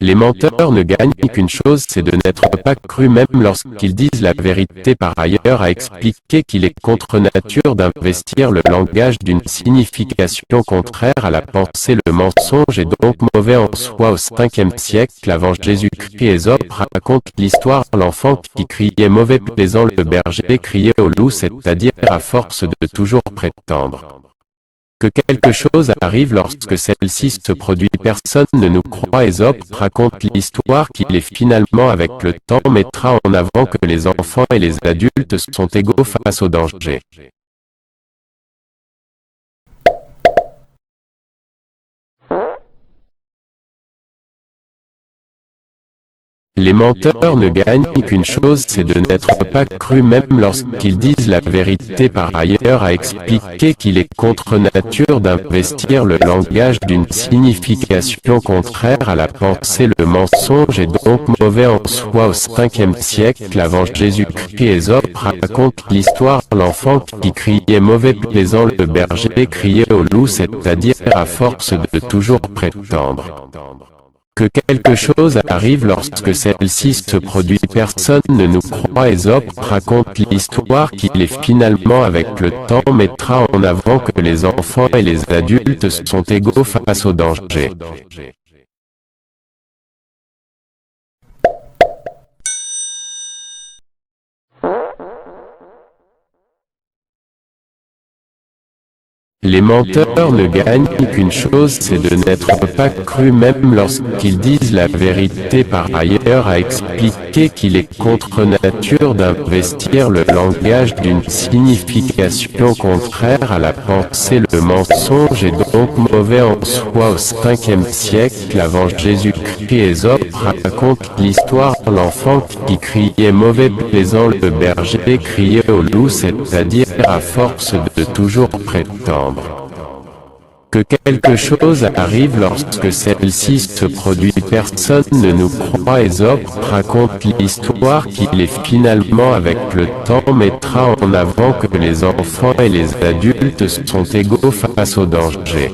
Les menteurs ne gagnent qu'une chose, c'est de n'être pas crus même lorsqu'ils disent la vérité. Par ailleurs, a expliqué qu'il est contre nature d'investir le langage d'une signification contraire à la pensée. Le mensonge est donc mauvais en soi. Au 5e siècle avant Jésus-Christ, Ésope raconte l'histoire de l'enfant qui criait mauvais plaisant, le berger criait au loup, c'est-à-dire à force de toujours prétendre que quelque chose arrive lorsque celle-ci se produit. Personne ne nous croit. Ésope raconte l'histoire qu'il est finalement avec le temps mettra en avant que les enfants et les adultes sont égaux face au danger. Les menteurs ne gagnent qu'une chose, c'est de n'être pas crus même lorsqu'ils disent la vérité. Par ailleurs, a expliqué qu'il est contre nature d'investir le langage d'une signification contraire à la pensée. Le mensonge est donc mauvais en soi. Au 5e siècle avant Jésus-Christ, Ésope raconte l'histoire de l'enfant qui criait mauvais plaisant, le berger criait au loup, c'est-à-dire à force de toujours prétendre que quelque chose arrive lorsque celle-ci se produit. Personne ne nous croit. Ésope raconte l'histoire qu'il est finalement avec le temps mettra en avant que les enfants et les adultes sont égaux face au danger. Les menteurs ne gagnent qu'une chose, c'est de n'être pas crus même lorsqu'ils disent la vérité. Par ailleurs, a expliqué qu'il est contre nature d'investir le langage d'une signification contraire à la pensée. Le mensonge est donc mauvais en soi. Au 5e siècle avant Jésus-Christ, Ésope raconte l'histoire de l'enfant qui criait mauvais plaisant, le berger criait au loup, c'est-à-dire à force de toujours prétendre que quelque chose arrive lorsque celle-ci se produit. Personne ne nous croit. Ésope raconte l'histoire qu'il est finalement avec le temps mettra en avant que les enfants et les adultes sont égaux face au danger.